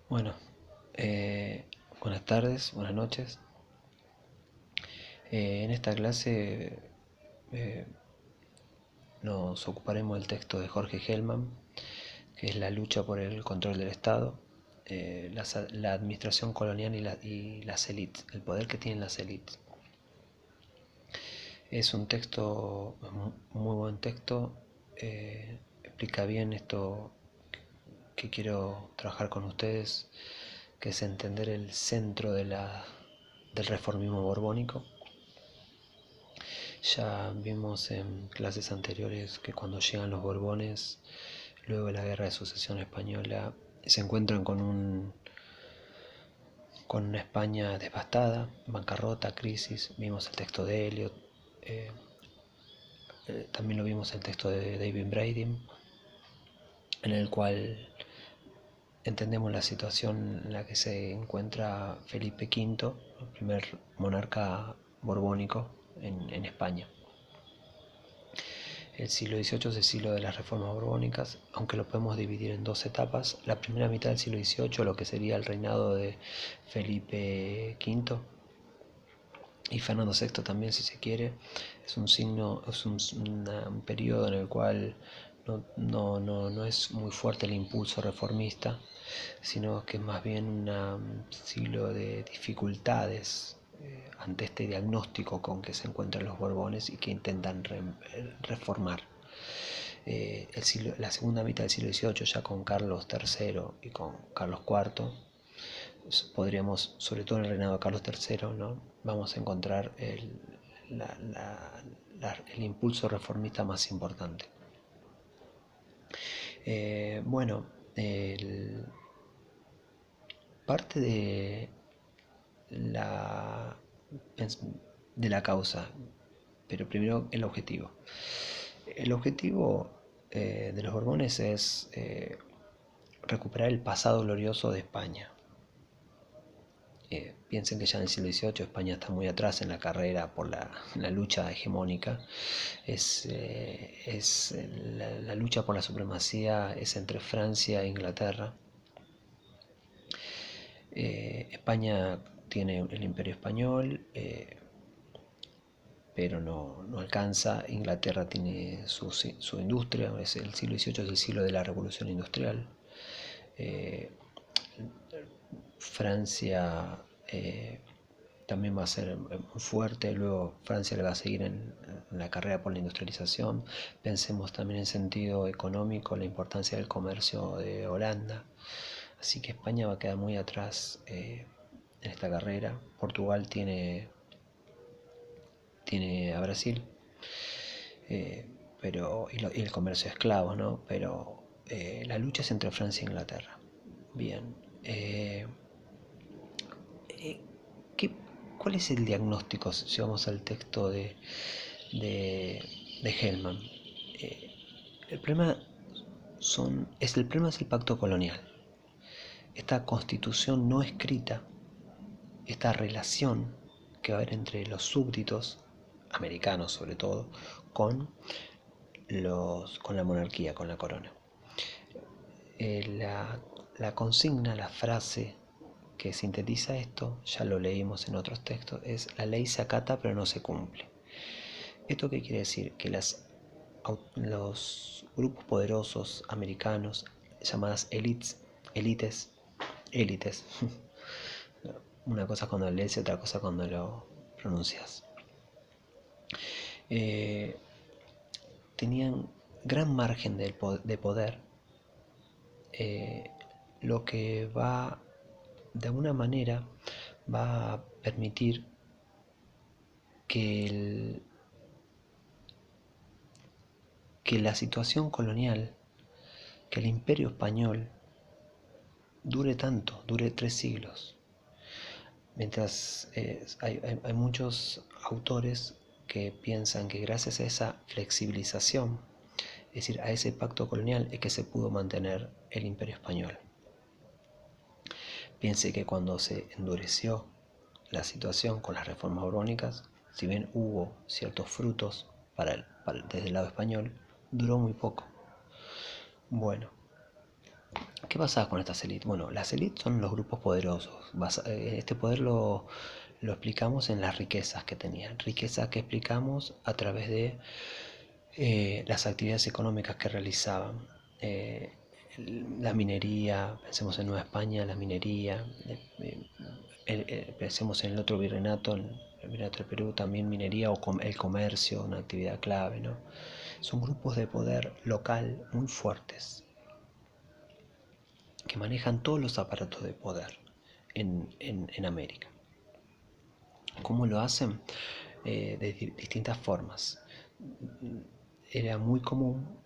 Bueno, buenas tardes, buenas noches. En esta clase eh, nos ocuparemos del texto de Jorge Gelman, que es la lucha por el control del Estado, la administración colonial y las élites, el poder que tienen las élites. Es un texto, muy buen texto, explica bien esto que quiero trabajar con ustedes, que es entender el centro del reformismo borbónico. Ya vimos en clases anteriores que cuando llegan los Borbones, luego de la Guerra de Sucesión Española, se encuentran con una España devastada, bancarrota, crisis. Vimos el texto de Eliot, eh, también lo vimos el texto de David Braden, en el cual entendemos la situación en la que se encuentra Felipe V, el primer monarca borbónico en España. El siglo XVIII es el siglo de las reformas borbónicas, aunque lo podemos dividir en dos etapas. La primera mitad del siglo XVIII, lo que sería el reinado de Felipe V y Fernando VI también, si se quiere, es un periodo en el cual no es muy fuerte el impulso reformista, sino que es más bien un siglo de dificultades ante este diagnóstico con que se encuentran los Borbones y que intentan reformar. La segunda mitad del siglo XVIII, ya con Carlos III y con Carlos IV, podríamos, sobre todo en el reinado de Carlos III, ¿no? Vamos a encontrar el impulso reformista más importante. Bueno, parte la, de la causa, pero primero el objetivo. El objetivo de los Borbones es recuperar el pasado glorioso de España. Piensen que ya en el siglo XVIII España está muy atrás en la carrera por la lucha hegemónica. La lucha por la supremacía es entre Francia e Inglaterra. España tiene el Imperio Español, pero no alcanza. Inglaterra tiene su industria, el siglo XVIII es el siglo de la revolución industrial. Francia también va a ser muy fuerte, luego Francia le va a seguir en la carrera por la industrialización. Pensemos también en sentido económico la importancia del comercio de Holanda, así que España va a quedar muy atrás en esta carrera. Portugal tiene a Brasil, y el comercio de esclavos, ¿no? Pero la lucha es entre Francia e Inglaterra. Bien, ¿qué, ¿cuál es el diagnóstico si vamos al texto de Hellman? El problema el problema es el pacto colonial. Esta constitución no escrita, esta relación que va a haber entre los súbditos americanos sobre todo con la monarquía, con la corona. La consigna, la frase que sintetiza esto, ya lo leímos en otros textos, es: la ley se acata pero no se cumple. ¿Esto qué quiere decir? Que los grupos poderosos americanos, llamadas élites, una cosa cuando lees y otra cosa cuando lo pronuncias, tenían gran margen de poder, lo que va, de alguna manera, va a permitir que la situación colonial, que el imperio español dure tanto, dure 3 siglos. Mientras hay muchos autores que piensan que gracias a esa flexibilización, es decir, a ese pacto colonial, es que se pudo mantener el imperio español. Piense que cuando se endureció la situación con las reformas borbónicas, si bien hubo ciertos frutos desde el lado español, duró muy poco. Bueno, ¿Qué pasaba con estas élites? Bueno, las élites son los grupos poderosos. Este poder lo explicamos en las riquezas que tenían. Riquezas que explicamos a través de las actividades económicas que realizaban. Eh, la minería, pensemos en Nueva España, la minería, pensemos en el otro virreinato, en el virreinato del Perú, también minería o el comercio, una actividad clave, ¿no? Son grupos de poder local muy fuertes que manejan todos los aparatos de poder en América. ¿Cómo lo hacen? De distintas formas. Era muy común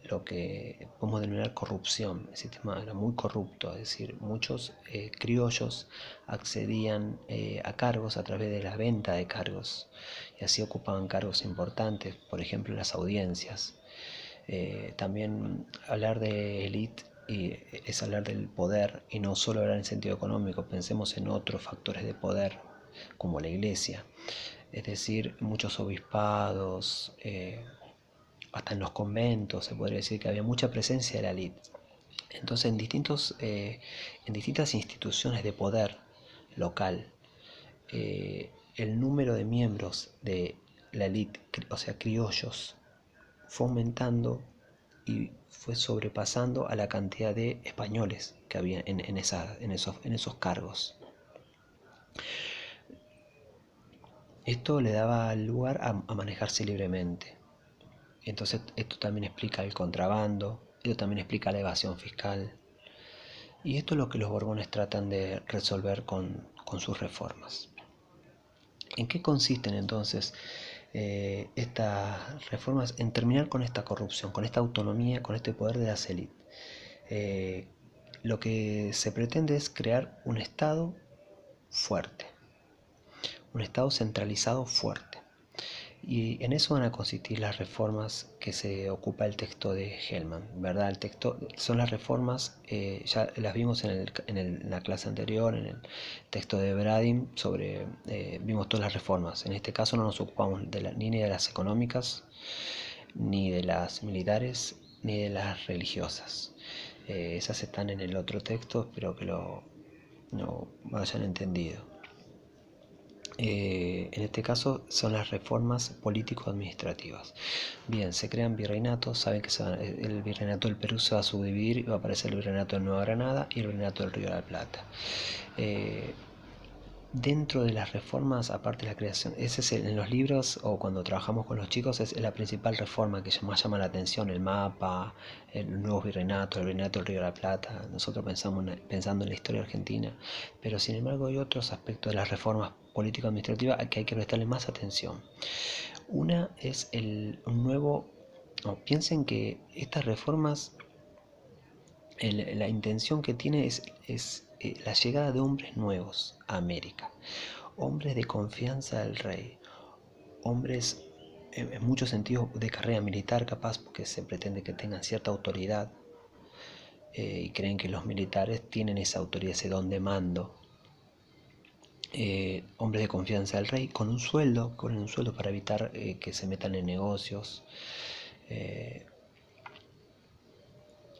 lo que podemos denominar corrupción. El sistema era muy corrupto, es decir, muchos criollos accedían a cargos a través de la venta de cargos y así ocupaban cargos importantes, por ejemplo las audiencias. También hablar de élite es hablar del poder y no solo hablar en sentido económico, pensemos en otros factores de poder como la iglesia, es decir, muchos obispados, hasta en los conventos se podría decir que había mucha presencia de la élite. Entonces en distintas instituciones de poder local, el número de miembros de la élite, o sea, criollos, fue aumentando y fue sobrepasando a la cantidad de españoles que había en esos cargos. Esto le daba lugar a manejarse libremente. Entonces esto también explica el contrabando, esto también explica la evasión fiscal. Y esto es lo que los Borbones tratan de resolver con sus reformas. ¿En qué consisten entonces estas reformas? En terminar con esta corrupción, con esta autonomía, con este poder de las élites. Lo que se pretende es crear un Estado fuerte, un Estado centralizado fuerte. Y en eso van a consistir las reformas que se ocupa el texto de Hellman, ¿verdad? El texto son las reformas, ya las vimos en la clase anterior, en el texto de Bradin, vimos todas las reformas. En este caso no nos ocupamos ni de las económicas, ni de las militares, ni de las religiosas. Esas están en el otro texto, espero que lo hayan entendido. En este caso son las reformas político-administrativas. Bien, se crean virreinatos, saben que el virreinato del Perú se va a subdividir y va a aparecer el virreinato de Nueva Granada y el virreinato del Río de la Plata. Dentro de las reformas, aparte de la creación, ese es en los libros o cuando trabajamos con los chicos, es la principal reforma que más llama la atención, el mapa, el nuevo virreinato, el virreinato del Río de la Plata. Nosotros pensando en la historia argentina, pero sin embargo hay otros aspectos de las reformas político-administrativas que hay que prestarle más atención. Una es piensen que estas reformas, la intención que tiene es la llegada de hombres nuevos a América, hombres de confianza del rey, hombres en muchos sentidos de carrera militar capaz, porque se pretende que tengan cierta autoridad y creen que los militares tienen esa autoridad, ese don de mando. Hombres de confianza del rey con un sueldo para evitar que se metan en negocios.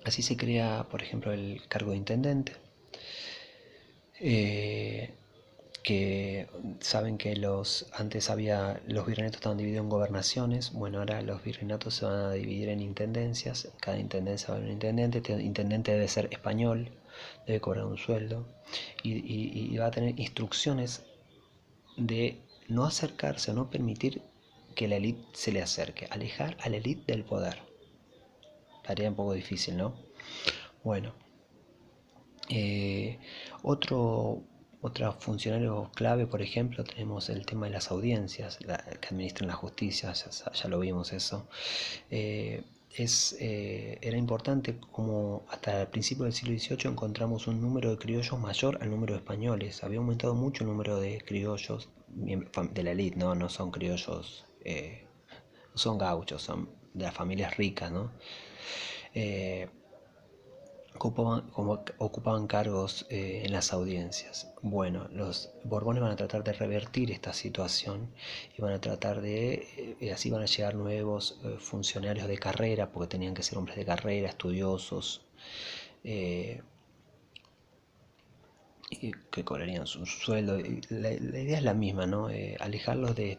Así se crea, por ejemplo, el cargo de intendente, que saben que antes los virreinatos estaban divididos en gobernaciones. Bueno, ahora los virreinatos se van a dividir en intendencias. Cada intendencia va a haber un intendente. El intendente debe ser español, debe cobrar un sueldo y va a tener instrucciones de no acercarse o no permitir que la élite se le acerque, alejar a la élite del poder. Tarea un poco difícil, ¿no? Bueno, otros funcionarios clave, por ejemplo, tenemos el tema de las audiencias, que administran la justicia, ya lo vimos eso. Era importante como hasta el principio del siglo XVIII encontramos un número de criollos mayor al número de españoles. Había aumentado mucho el número de criollos de la élite, no son criollos, no son gauchos, son de las familias ricas, ¿no? Ocupaban cargos en las audiencias. Bueno, los Borbones van a tratar de revertir esta situación y van a tratar así van a llegar nuevos funcionarios de carrera, porque tenían que ser hombres de carrera, estudiosos, y que cobrarían su sueldo. La idea es la misma, ¿no? Alejarlos de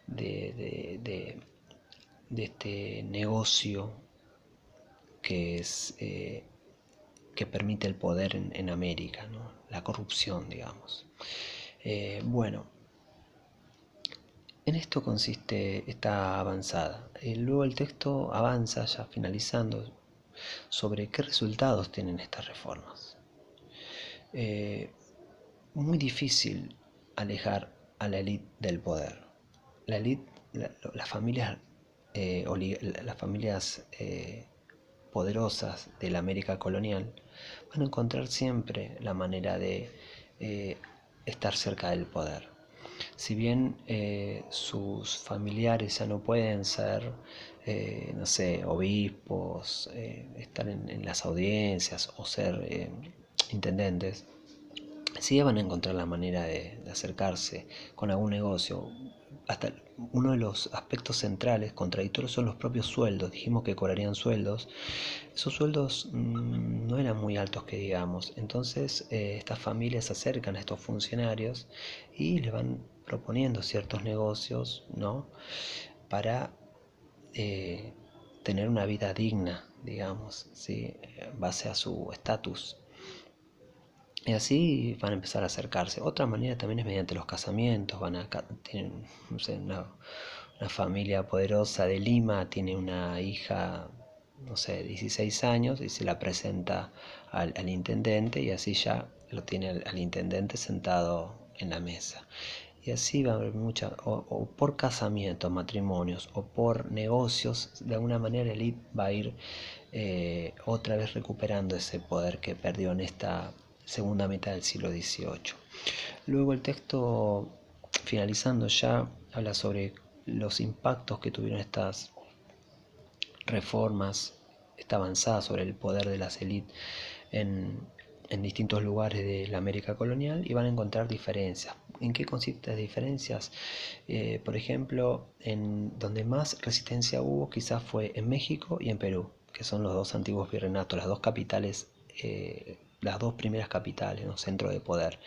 de este negocio que es que permite el poder en América, ¿no? La corrupción, digamos. Bueno, en esto consiste esta avanzada. Luego el texto avanza, ya finalizando, sobre qué resultados tienen estas reformas. Muy difícil alejar a la élite del poder. La élite, las familias, las familias poderosas de la América colonial van a encontrar siempre la manera de estar cerca del poder. Si bien sus familiares ya no pueden ser, no sé, obispos, estar en las audiencias o ser intendentes, sí van a encontrar la manera de acercarse con algún negocio. Hasta uno de los aspectos centrales, contradictorios, son los propios sueldos. Dijimos que cobrarían sueldos. Esos sueldos no eran muy altos que digamos. Entonces estas familias se acercan a estos funcionarios y les van proponiendo ciertos negocios, ¿no? Para tener una vida digna, digamos, ¿sí? En base a su estatus. Y así van a empezar a acercarse. Otra manera también es mediante los casamientos. Tienen, no sé, una familia poderosa de Lima, tiene una hija, no sé, 16 años y se la presenta al intendente y así ya lo tiene al intendente sentado en la mesa. Y así va a haber muchas, o por casamientos, matrimonios, o por negocios, de alguna manera el élite va a ir otra vez recuperando ese poder que perdió en esta segunda mitad del siglo XVIII. Luego el texto, finalizando ya, habla sobre los impactos que tuvieron estas reformas, esta avanzada sobre el poder de las élites en distintos lugares de la América colonial y van a encontrar diferencias. ¿En qué consisten las diferencias? Por ejemplo, en donde más resistencia hubo quizás fue en México y en Perú, que son los dos antiguos virreinatos, las dos capitales, las dos primeras capitales, ¿no? Centro de poder.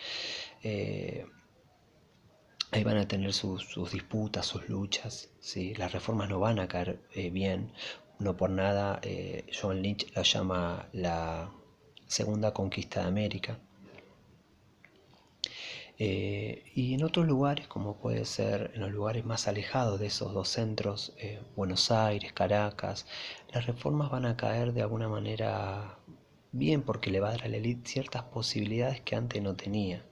Ahí van a tener sus disputas, sus luchas, ¿sí? Las reformas no van a caer bien, no por nada John Lynch la llama la segunda conquista de América. Y en otros lugares, como puede ser en los lugares más alejados de esos dos centros, Buenos Aires, Caracas, las reformas van a caer de alguna manera bien porque le va a dar a la élite ciertas posibilidades que antes no tenía.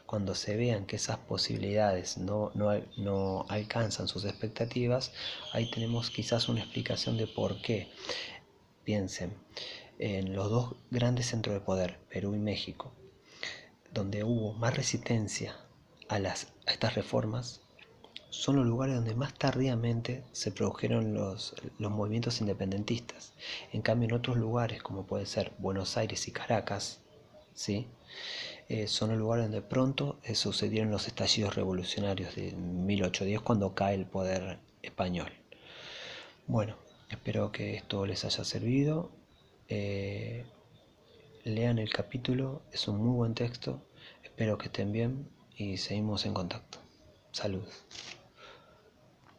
Cuando se vean que esas posibilidades no alcanzan sus expectativas, ahí tenemos quizás una explicación de por qué. Piensen en los dos grandes centros de poder, Perú y México, donde hubo más resistencia a estas reformas, son los lugares donde más tardíamente se produjeron los movimientos independentistas. En cambio, en otros lugares, como puede ser Buenos Aires y Caracas, ¿sí? Son los lugares donde pronto sucedieron los estallidos revolucionarios de 1810 cuando cae el poder español. Bueno, espero que esto les haya servido. Lean el capítulo, es un muy buen texto. Espero que estén bien y seguimos en contacto. Saludos.